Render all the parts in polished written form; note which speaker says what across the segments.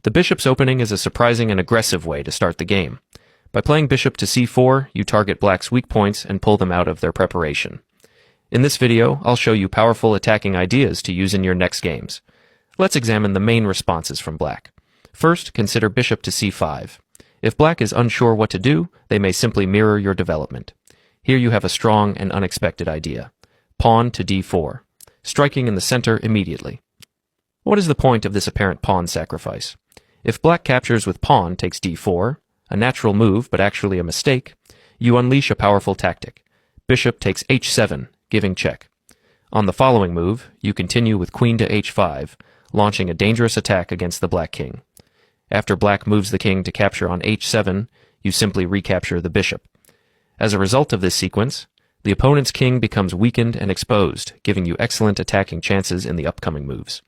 Speaker 1: The bishop's opening is a surprising and aggressive way to start the game. By playing bishop to c4, you target black's weak points and pull them out of their preparation. In this video, I'll show you powerful attacking ideas to use in your next games. Let's examine the main responses from black. First, consider bishop to c5. If black is unsure what to do, they may simply mirror your development. Here you have a strong and unexpected idea. Pawn to d4, striking in the center immediately. What is the point of this apparent pawn sacrifice? If black captures with pawn takes d4, a natural move but actually a mistake, you unleash a powerful tactic. Bishop takes h7, giving check. On the following move, you continue with queen to h5, launching a dangerous attack against the black king. After black moves the king to capture on h7, you simply recapture the bishop. As a result of this sequence, the opponent's king becomes weakened and exposed, giving you excellent attacking chances in the upcoming moves.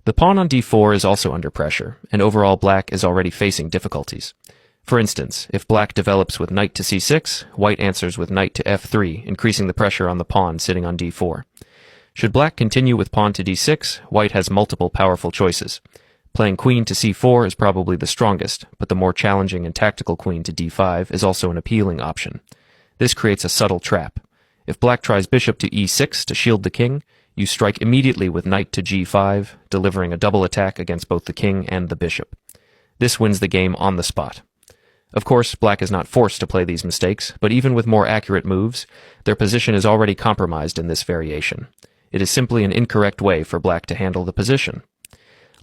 Speaker 1: The pawn on d4 is also under pressure, and overall black is already facing difficulties. For instance, if black develops with knight to c6, white answers with knight to f3, increasing the pressure on the pawn sitting on d4. Should black continue with pawn to d6, white has multiple powerful choices. Playing queen to c4 is probably the strongest, but the more challenging and tactical queen to d5 is also an appealing option. This creates a subtle trap. If black tries bishop to e6 to shield the king, you strike immediately with knight to g5, delivering a double attack against both the king and the bishop. This wins the game on the spot. Of course, black is not forced to play these mistakes, but even with more accurate moves, their position is already compromised in this variation. It is simply an incorrect way for black to handle the position.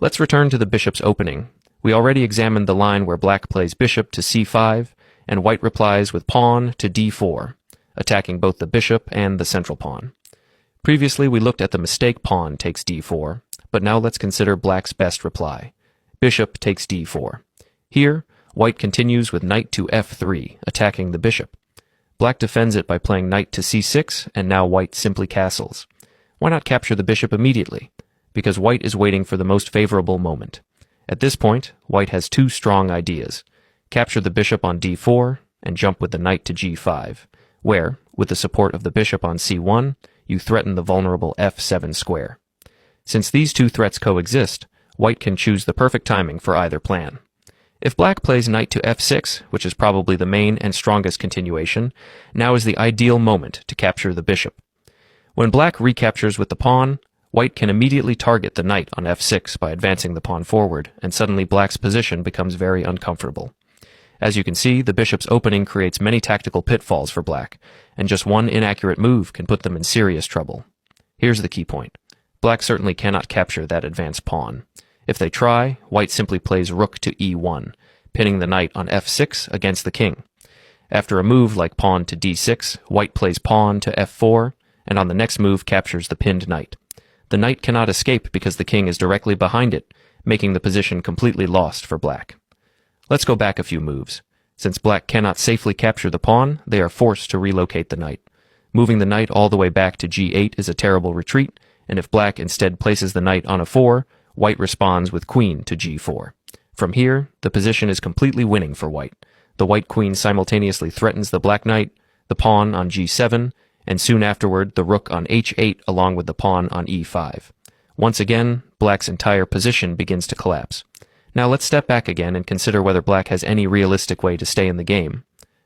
Speaker 1: Let's return to the bishop's opening. We already examined the line where black plays bishop to c5, and white replies with pawn to d4, attacking both the bishop and the central pawn. Previously, we looked at the mistake pawn takes d4, but now let's consider black's best reply. Bishop takes d4. Here, white continues with knight to f3, attacking the bishop. Black defends it by playing knight to c6, and now white simply castles. Why not capture the bishop immediately? Because white is waiting for the most favorable moment. At this point, white has two strong ideas. Capture the bishop on d4, and jump with the knight to g5, where, with the support of the bishop on c1, you threaten the vulnerable f7 square. Since these two threats coexist, white can choose the perfect timing for either plan. If black plays knight to f6, which is probably the main and strongest continuation, now is the ideal moment to capture the bishop. When black recaptures with the pawn, white can immediately target the knight on f6 by advancing the pawn forward, and suddenly black's position becomes very uncomfortable. As you can see, the bishop's opening creates many tactical pitfalls for black, and just one inaccurate move can put them in serious trouble. Here's the key point. Black certainly cannot capture that advanced pawn. If they try, white simply plays rook to e1, pinning the knight on f6 against the king. After a move like pawn to d6, white plays pawn to f4, and on the next move captures the pinned knight. The knight cannot escape because the king is directly behind it, making the position completely lost for black. Let's go back a few moves. Since black cannot safely capture the pawn, they are forced to relocate the knight. Moving the knight all the way back to g8 is a terrible retreat, and if black instead places the knight on a4, white responds with queen to g4. From here, the position is completely winning for white. The white queen simultaneously threatens the black knight, the pawn on g7, and soon afterward the rook on h8 along with the pawn on e5. Once again, black's entire position begins to collapse. Now let's step back again and consider whether black has any realistic way to stay in the game.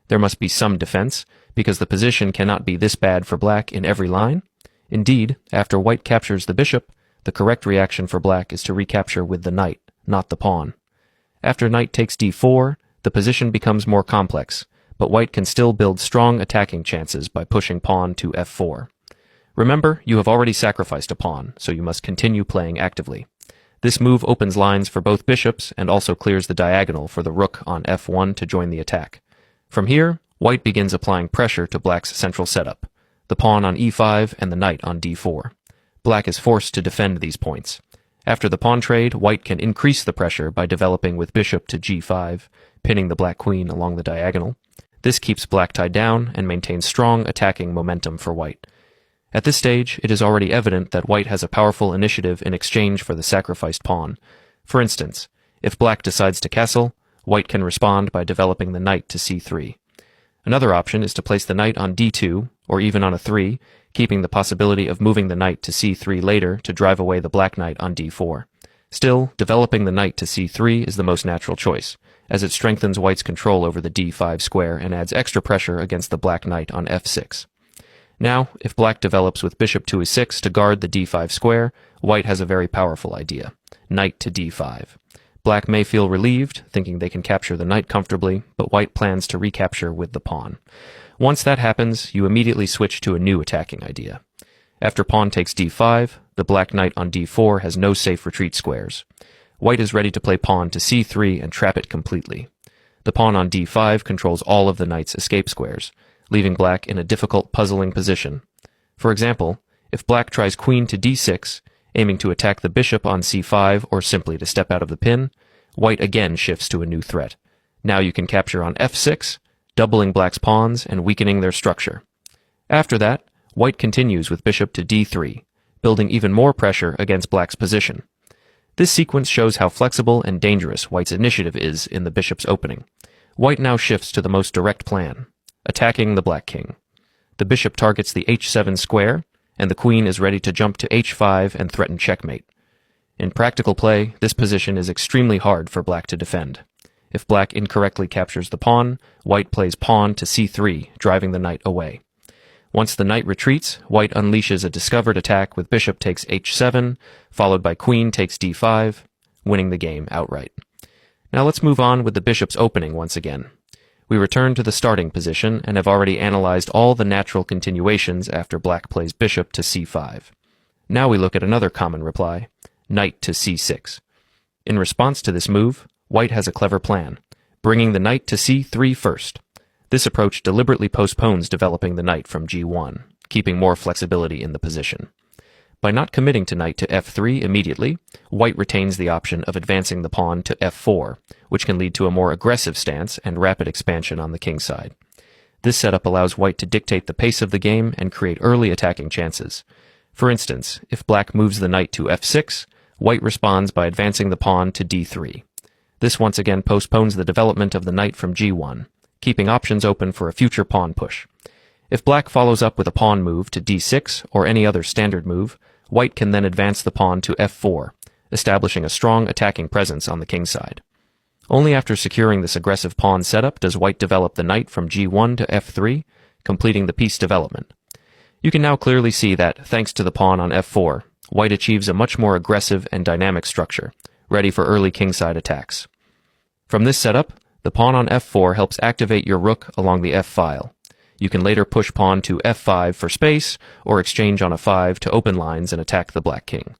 Speaker 1: There must be some defense, because the position cannot be this bad for black in every line. Indeed, after white captures the bishop, the correct reaction for black is to recapture with the knight, not the pawn. After knight takes d4, the position becomes more complex, but white can still build strong attacking chances by pushing pawn to f4. Remember, you have already sacrificed a pawn, so you must continue playing actively. This move opens lines for both bishops and also clears the diagonal for the rook on f1 to join the attack. From here, white begins applying pressure to black's central setup, the pawn on e5 and the knight on d4. Black is forced to defend these points. After the pawn trade, white can increase the pressure by developing with bishop to g5, pinning the black queen along the diagonal. This keeps black tied down and maintains strong attacking momentum for white. At this stage, it is already evident that white has a powerful initiative in exchange for the sacrificed pawn. For instance, if black decides to castle, white can respond by developing the knight to c3. Another option is to place the knight on d2, or even on a 3, keeping the possibility of moving the knight to c3 later to drive away the black knight on d4. Still, developing the knight to c3 is the most natural choice, as it strengthens white's control over the d5 square and adds extra pressure against the black knight on f6. Now, if black develops with bishop to e6 to guard the d5 square, white has a very powerful idea: knight to d5. Black may feel relieved, thinking they can capture the knight comfortably, but white plans to recapture with the pawn. Once that happens, you immediately switch to a new attacking idea. After pawn takes d5, the black knight on d4 has no safe retreat squares. White is ready to play pawn to c3 and trap it completely. The pawn on d5 controls all of the knight's escape squares, leaving black in a difficult, puzzling position. For example, if black tries queen to d6, aiming to attack the bishop on c5 or simply to step out of the pin, white again shifts to a new threat. Now you can capture on f6, doubling black's pawns and weakening their structure. After that, white continues with bishop to d3, building even more pressure against black's position. This sequence shows how flexible and dangerous white's initiative is in the bishop's opening. White now shifts to the most direct plan, attacking the black king. The bishop targets the h7 square, and the queen is ready to jump to h5 and threaten checkmate. In practical play, this position is extremely hard for black to defend. If black incorrectly captures the pawn, white plays pawn to c3, driving the knight away. Once the knight retreats, white unleashes a discovered attack with bishop takes h7, followed by queen takes d5, winning the game outright. Now let's move on with the bishop's opening once again. We return to the starting position and have already analyzed all the natural continuations after black plays bishop to c5. Now we look at another common reply, knight to c6. In response to this move, white has a clever plan, bringing the knight to c3 first. This approach deliberately postpones developing the knight from g1, keeping more flexibility in the position. By not committing to knight to f3 immediately, white retains the option of advancing the pawn to f4, which can lead to a more aggressive stance and rapid expansion on the king's side. This setup allows white to dictate the pace of the game and create early attacking chances. For instance, if black moves the knight to f6, white responds by advancing the pawn to d3. This once again postpones the development of the knight from g1, keeping options open for a future pawn push. If black follows up with a pawn move to d6 or any other standard move, white can then advance the pawn to f4, establishing a strong attacking presence on the king's side. Only after securing this aggressive pawn setup does white develop the knight from g1 to f3, completing the piece development. You can now clearly see that, thanks to the pawn on f4, white achieves a much more aggressive and dynamic structure, ready for early kingside attacks. From this setup, the pawn on f4 helps activate your rook along the f-file. You can later push pawn to f5 for space, or exchange on a5 to open lines and attack the black king.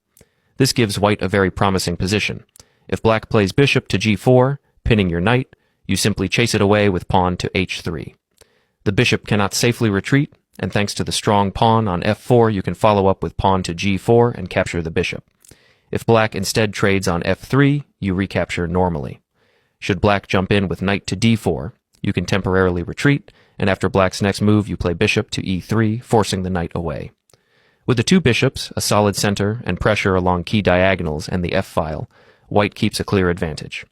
Speaker 1: This gives white a very promising position. If black plays bishop to g4, pinning your knight, you simply chase it away with pawn to h3. The bishop cannot safely retreat, and thanks to the strong pawn on f4 you can follow up with pawn to g4 and capture the bishop. If black instead trades on f3, you recapture normally. Should black jump in with knight to d4, you can temporarily retreat, and after black's next move you play bishop to e3, forcing the knight away. With the two bishops, a solid center, and pressure along key diagonals and the f-file, white keeps a clear advantage.